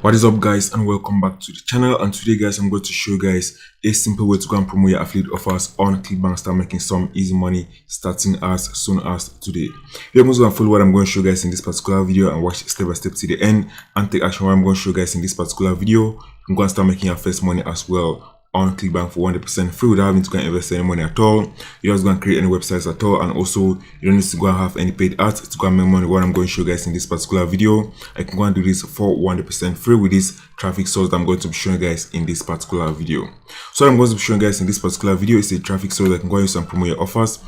What is up, guys, and welcome back to the channel. And today, guys, I'm going to show you guys a simple way to go and promote your affiliate offers on Clickbank. Start making some easy money starting as soon as today. You're going to go and follow what I'm going to show you guys in this particular video and watch step by step to the end and take action what I'm going to show you guys in this particular video. You can go and start making your first money as well on Clickbank for 100% free without having to go and invest any money at all. You don't have to go and create any websites at all, and also you don't need to go and have any paid ads to go and make money. What I'm going to show you guys in this particular video, I can go and do this for 100% free with this traffic source that I'm going to be showing you guys in this particular video. So what I'm going to be showing you guys in this particular video is a traffic source that can go and use and promote your offers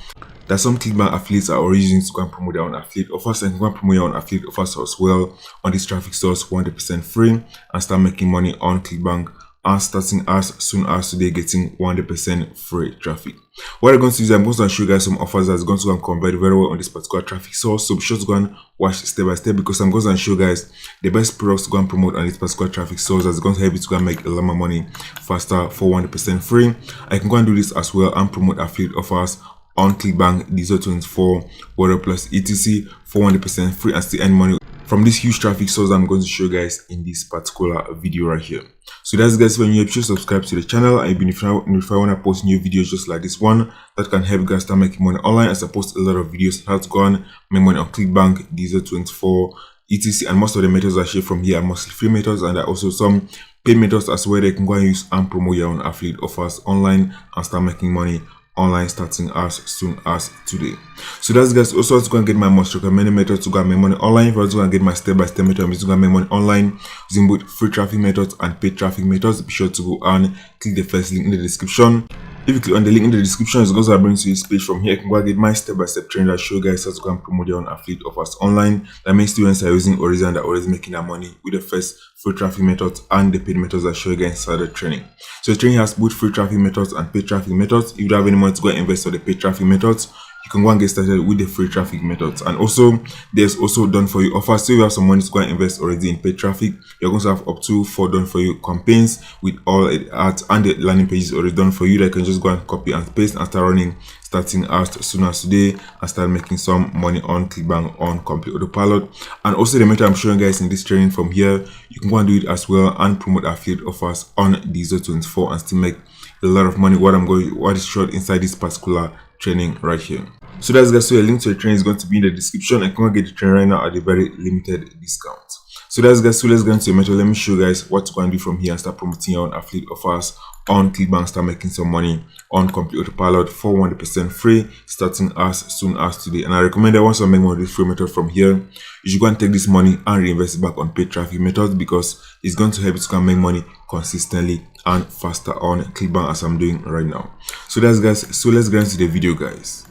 that some Clickbank affiliates are already using to go and promote their own affiliate offers, and you can go and promote your own affiliate offers as well on this traffic source 100% free and start making money on Clickbank and starting as soon as today, getting 100% free traffic. What I'm going to do is I'm going to show you guys some offers that's going to go and convert very well on this particular traffic source. So be sure to go and watch step by step, because I'm going to show you guys the best products to go and promote on this particular traffic source that's going to help you to go and make a lot more money faster for 100% free. I can go and do this as well and promote affiliate offers on Clickbank, Diesel 24, Water Plus, etc. for 100% free and still earn money from this huge traffic source I'm going to show you guys in this particular video right here. So that's, guys, when you should subscribe to the channel and be notified when I post new videos just like this one that can help you guys start making money online, as I post a lot of videos on how to go and make money on Clickbank, Diesel 24, etc. And most of the methods I share from here are mostly free methods, and there are also some paid methods as well that you can go and use and promote your own affiliate offers online and start making money online starting as soon as today. So that's, guys, also to go and get my most recommended method to go and make money online. If you want to go and get my step-by-step method to go and make money online using both free traffic methods and paid traffic methods, be sure to go and click the first link in the description. If you click on the link in the description, it's going to bring you this page. From here, you can go and get my step-by-step training that show you guys how to go and promote your own affiliate offers online. That means students are using already and are always making their money with the first free traffic methods and the paid methods that show you guys inside the training. So the training has both free traffic methods and paid traffic methods. If you don't have any money to go and invest on the paid traffic methods, you can go and get started with the free traffic methods. And also there's also done for you offers. So if you have some money to go and invest already in paid traffic, you're going to have up to 4 done for you campaigns with all the ads and the landing pages already done for you that you can just go and copy and paste and start running starting as soon as today and start making some money on Clickbank on complete autopilot. And also the method I'm showing guys in this training from here, you can go and do it as well and promote affiliate offers on Diesel 24 and still make a lot of money. What is short inside this particular training right here. So that's, guys, so a link to the training is going to be in the description. I can get the training right now at a very limited discount. So that's, guys, so let's get into the method. Let me show you guys what to go and do from here and start promoting your own affiliate offers on Clickbank, start making some money on complete autopilot for 100% free starting as soon as today. And I recommend that once I make money with this free method from here, you should go and take this money and reinvest it back on paid traffic methods, because it's going to help you to go and make money consistently and faster on Clickbank as I'm doing right now. So that's, guys, so let's get into the video, guys.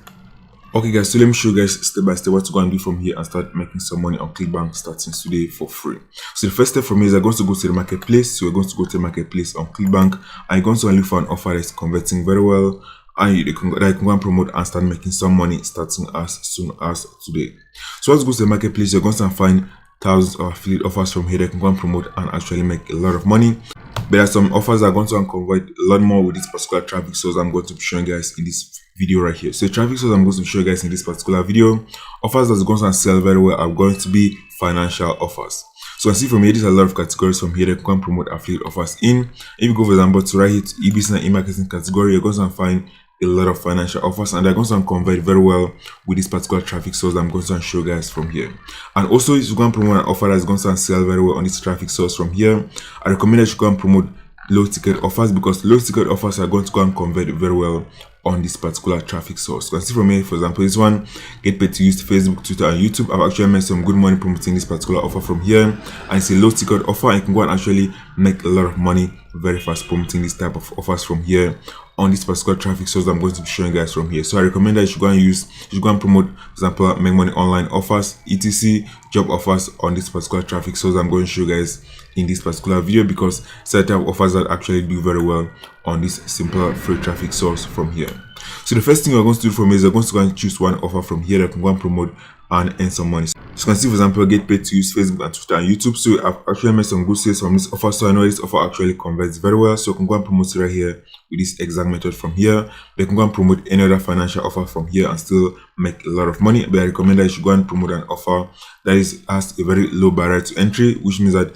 Okay, guys, so let me show you guys step by step what to go and do from here and start making some money on Clickbank starting today for free. So the first step for me is I'm going to go to the marketplace. So we're going to go to the marketplace on Clickbank, and you're going to look for an offer that's converting very well and you can go and promote and start making some money starting as soon as today. So once you go to the marketplace, you're going to find thousands of affiliate offers from here that can go and promote and actually make a lot of money. But there are some offers that are going to convert a lot more with this particular traffic source I'm going to be showing guys in this video right here. So the traffic source I'm going to show you guys in this particular video, offers that's going to sell very well are going to be financial offers. So I see from here, there's a lot of categories from here that you can promote affiliate offers in. If you go, for example, to right here to e-business and e-marketing category, you're going to find a lot of financial offers, and they're going to convert very well with this particular traffic source I'm going to show you guys from here. And also, if you go and promote an offer that's going to sell very well on this traffic source from here, I recommend that you go and promote low ticket offers, because low ticket offers are going to go and convert very well on this particular traffic source. So you can see from here, for example, this one, get paid to use Facebook, Twitter, and YouTube. I've actually made some good money promoting this particular offer from here, and it's a low ticket offer. You can go and actually make a lot of money very fast promoting this type of offers from here on this particular traffic source I'm going to be showing guys from here. So I recommend that you should go and promote, for example, make money online offers, etc, job offers on this particular traffic source I'm going to show you guys in this particular video, because it's a type of offers that actually do very well on this simple free traffic source from here. So the first thing we're going to do from here is we're going to go and choose one offer from here that can go and promote and earn some money. So you can see, for example, get paid to use Facebook and Twitter and YouTube. So I've actually made some good sales from this offer, so I know this offer actually converts very well. So you can go and promote it right here with this exact method from here. You can go and promote any other financial offer from here and still make a lot of money. But I recommend that you should go and promote an offer that has a very low barrier to entry, which means that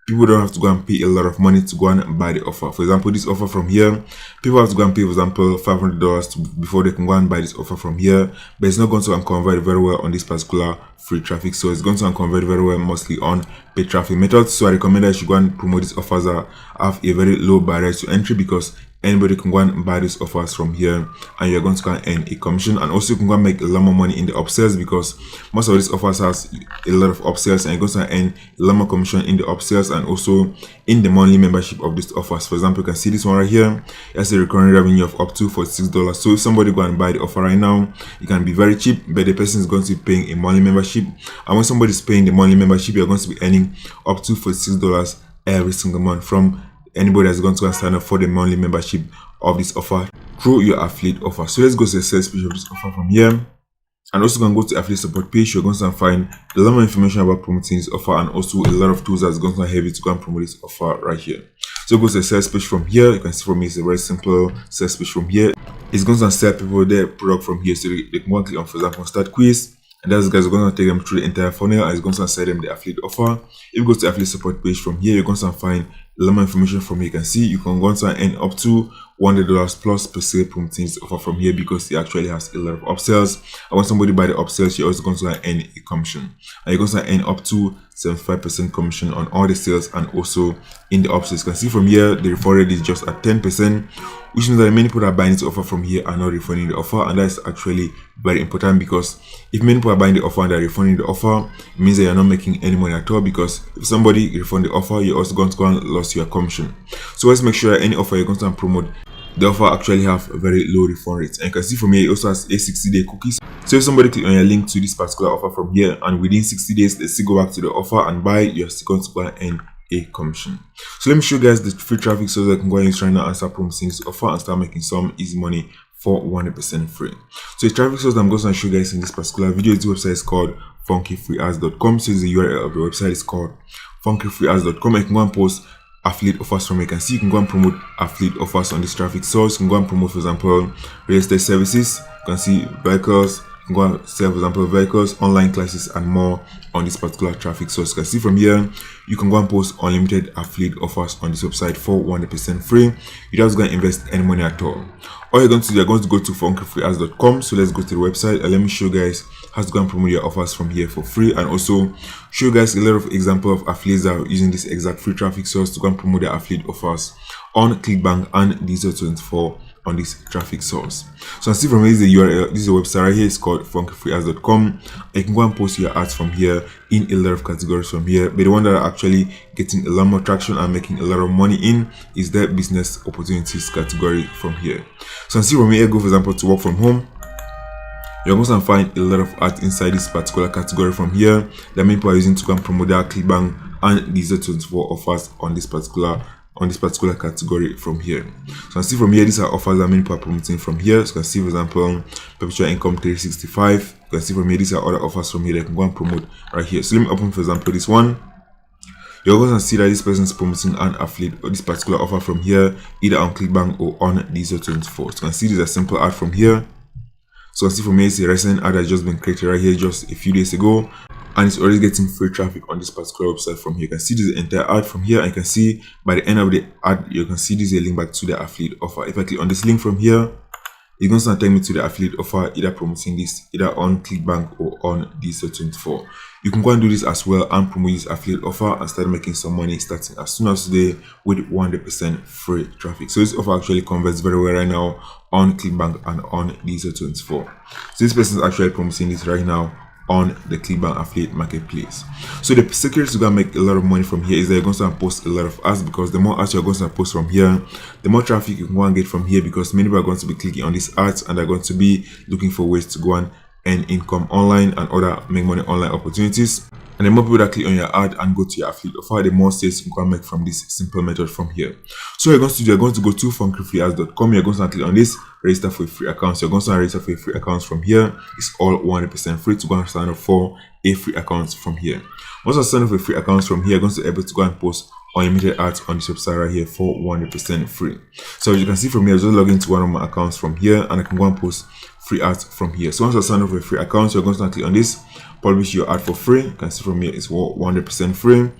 people don't have to go and pay a lot of money to go and buy the offer. For example, this offer from here, people have to go and pay, for example, $500 before they can go and buy this offer from here, but it's not going to convert very well on this particular free traffic. So it's going to convert very well mostly on paid traffic methods. So I recommend that you should go and promote these offers that have a very low barrier to entry, because anybody can go and buy these offers from here and you're going to go and earn a commission. And also you can go and make a lot more money in the upsells, because most of these offers has a lot of upsells, and you're going to earn a lot more commission in the upsells and also in the monthly membership of these offers. For example, you can see this one right here. It has a recurring revenue of up to $46. So if somebody go and buy the offer right now, it can be very cheap, but the person is going to be paying a monthly membership. And when somebody is paying the monthly membership, you're going to be earning up to $46 every single month from anybody that's going to sign up for the monthly membership of this offer through your affiliate offer. So let's go to the sales page of this offer from here, and also going to go to affiliate support page. You're going to find a lot more information about promoting this offer, and also a lot of tools that's going to help you to go and promote this offer right here. So go to the sales page from here. You can see for me it's a very simple sales page from here. It's going to sell people their product from here, so they can go and click on, for example, start quiz. And that's guys, going to take them through the entire funnel, and it's going to sell them the affiliate offer. If you go to the affiliate support page from here, you're going to find a lot more information from here. You can see you can go and earn up to $100 plus per sale promoting this offer from here, because it actually has a lot of upsells. And when somebody buy the upsells, you're also going to earn a commission, and you're going to earn up to 75% commission on all the sales and also in the upsells. You can see from here the referral rate is just at 10%, which means that many people that are buying this offer from here are not refunding the offer. And that's actually very important, because if many people are buying the offer and they're refunding the offer, it means that you're not making any money at all, because if somebody refund the offer, you're also going to go and lose your commission. So let's make sure that any offer you're going to promote, the offer actually have a very low refund rates. And you can see from here it also has a 60-day cookies. So if somebody click on your link to this particular offer from here, and within 60 days they still go back to the offer and buy, you're still going to go and earn a commission. So let me show you guys the free traffic so that I can go and use right now and start promoting this offer and start making some easy money for 100% free. So the traffic source that I'm going to show you guys in this particular video, this website is called funkyfreeads.com. So the URL of the website is called funkyfreeads.com. You can go and post affiliate offers from here. You can see you can go and promote affiliate offers on this traffic source. You can go and promote, for example, real estate services. You can see vehicles. You can go and sell, for example, vehicles, online classes, and more on this particular traffic source. You can see from here you can go and post unlimited affiliate offers on this website for 100% free. You don't have to go and invest any money at all. All you're going to do, you're going to go to funkyfreeads.com. So let's go to the website and let me show you guys how to go and promote your offers from here for free, and also show you guys a lot of examples of affiliates that are using this exact free traffic source to go and promote their affiliate offers on Clickbank and Diesel24 on this traffic source. So I see from here is the URL. This is a website right here. It's called funkyfreeads.com. You can go and post your ads from here in a lot of categories from here, but the one that are actually getting a lot more traction and making a lot of money in is the business opportunities category from here. So I see from here, go for example to work from home. You're going to find a lot of ads inside this particular category from here that many people are using to go and promote their Clickbank and Diesel24 offers on this particular category from here. So I see from here, these are offers that many people are promoting from here. So you can see, for example, perpetual income 365. You can see from here, these are other offers from here that you can go and promote right here. So let me open, for example, this one. You're going to see that this person is promoting an affiliate or this particular offer from here, either on Clickbank or on Diesel24. So you can see this is a simple ad from here. So I see from here, it's a recent ad that's just been created right here just a few days ago, and it's already getting free traffic on this particular website from here. You can see this entire ad from here, and you can see by the end of the ad, you can see this is a link back to the affiliate offer. If I click on this link from here, it's going to take me to the affiliate offer, either promoting this either on Clickbank or on Diesel24. You can go and do this as well and promote this affiliate offer and start making some money starting as soon as today with 100% free traffic. So this offer actually converts very well right now on Clickbank and on Diesel24. So this person is actually promoting this right now on the Clickbank affiliate marketplace. So the secret to go and make a lot of money from here is that you're going to post a lot of ads, because the more ads you're going to post from here, the more traffic you can go and get from here, because many people are going to be clicking on these ads and they're going to be looking for ways to go and earn income online and other make money online opportunities. And the more people that click on your ad and go to your affiliate offer, the more sales you can make from this simple method from here. So you're going to go to funkyfreeads.com. You're going to click on this, register for a free account. So you're going to register for a free account from here. It's all 100% free to go and sign up for a free account from here. Once you sign up for a free account from here, you're going to be able to go and post unlimited ads on this website right here for 100% free. So as you can see from here, I just log into one of my accounts from here and I can go and post free ads from here. So once you sign up for a free account, you're going to click on this, publish your ad for free. You can see from here it's 100% free.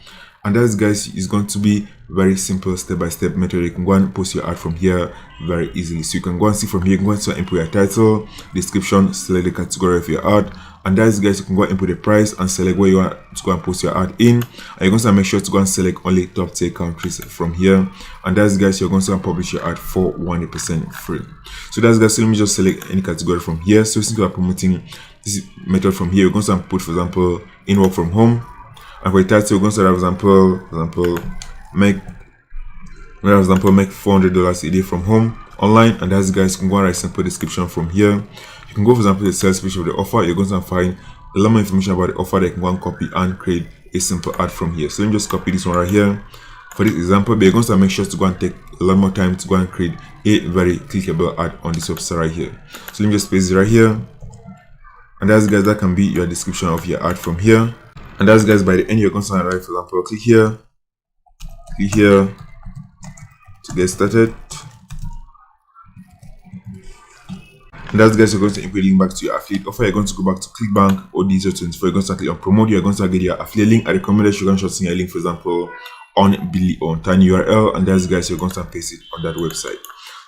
And that, guys, is going to be very simple step-by-step method. You can go and post your ad from here very easily. So you can go and see from here, you can go and input your title, description, select the category of your ad, and that, guys, you can go and input the price and select where you want to go and post your ad in. And you're going to make sure to go and select only top tier countries from here. And that's, guys, you're going to publish your ad for 100% free. So that's, guys, so let me just select any category from here. So since we are promoting this method from here, we're going to put, for example, in work from home. And for the title, we're going to have, for example, make $400 a day from home online. And that's, guys, you can go and write simple description from here. You can go, for example, the sales page of the offer. You're going to find a lot more information about the offer that you can go and copy and create a simple ad from here. So let me just copy this one right here for this example, but you're going to make sure to go and take a lot more time to go and create a very clickable ad on this website right here. So let me just paste it right here. And that's, guys, that can be your description of your ad from here. And that's, guys, by the end you're going to write, for example, click here to get started. And that's, guys, you're going to input link back to your affiliate offer. You're going to go back to Clickbank or Diesel24. You're going to click on promote. You're going to get your affiliate link. I recommend that you're going to shorten your link, for example, on Billy on tiny URL, and that's, guys, you're going to paste it on that website.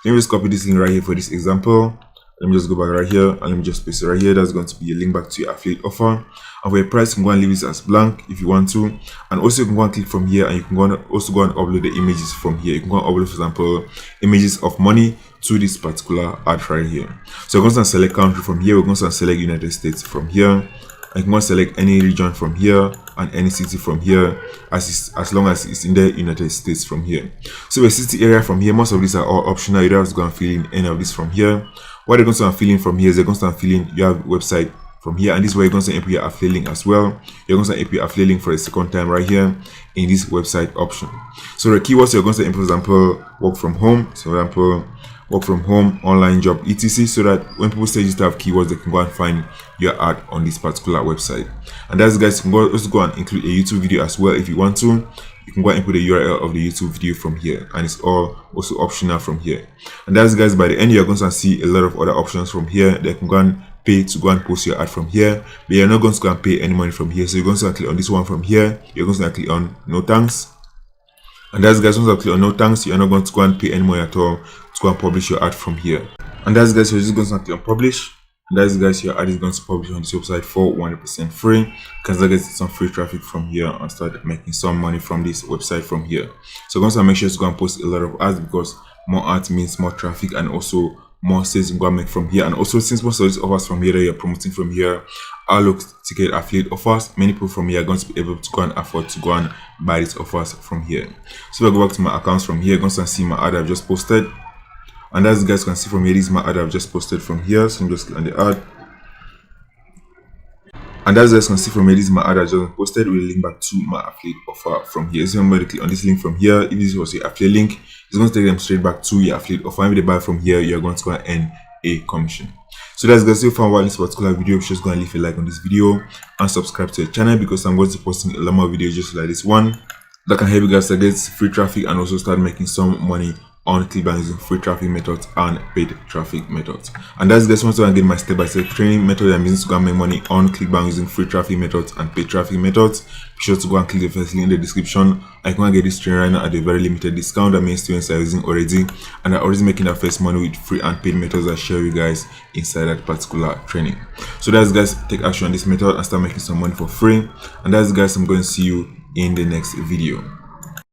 Let me just copy this link right here for this example. Let me just go back right here and let me just paste it right here. That's going to be a link back to your affiliate offer. And for your price, you can go and leave this as blank if you want to. And also you can go and click from here, and you can go and also go and upload the images from here. You can go and upload, for example, images of money to this particular ad right here. So we're going to select country from here. We're going to select United States from here. I can go and select any region from here and any city from here, as long as it's in the United States from here. So the city area from here, most of these are all optional. You don't have to go and fill in any of this from here. What they're going to fill in from here is they're going to fill in your website from here, and this is where you're going to input your affiliate link as well. You're going to input your affiliate link for the second time right here in this website option. So the keywords you're going to input, for example, work from home. So for example, work from home, online job, etc. So that when people say you have keywords, they can go and find your ad on this particular website. And that's, guys, you can also go and include a YouTube video as well if you want to. You can go and input the URL of the YouTube video from here, and it's all also optional from here. And that's, guys, by the end you're going to see a lot of other options from here. They can go and pay to go and post your ad from here, but you're not going to go and pay any money from here. So you're going to click on this one from here. You're going to click on no thanks. And that's, guys, once you click on no thanks, you're not going to go and pay any money at all to go and publish your ad from here. And that's, guys, you're just going to click on publish. And that's, guys, your ad is going to publish on this website for 100% free. You can start getting some free traffic from here and start making some money from this website from here. So going to make sure to go and post a lot of ads, because more ads means more traffic and also more sales you can go and make from here. And also, since most of these offers from here that you're promoting from here are low ticket affiliate offers, many people from here are going to be able to go and afford to go and buy these offers from here. So if I go back to my accounts from here, you're going to see my ad I've just posted. And as you guys can see from here, this is my ad I've just posted from here. So I'm just click on the ad. And as you guys can see from here, this is my ad I just posted with a link back to my affiliate offer from here. So remember to click on this link from here. If this was your affiliate link, it's going to take them straight back to your affiliate offer. And if they buy from here, you're going to go and earn a commission. So that's, guys, if you found watching this particular video, just go and leave a like on this video and subscribe to the channel, because I'm going to be posting a lot more videos just like this one that can help you guys to get free traffic and also start making some money on Clickbank using free traffic methods and paid traffic methods. And that's, guys, once I get my step-by-step training method I'm using to go and make money on Clickbank using free traffic methods and paid traffic methods, be sure to go and click the first link in the description. I can get this training right now at a very limited discount that many students are using already, and are already making their first money with free and paid methods I share with you guys inside that particular training. So that's, guys, take action on this method and start making some money for free. And that's, guys, I'm going to see you in the next video.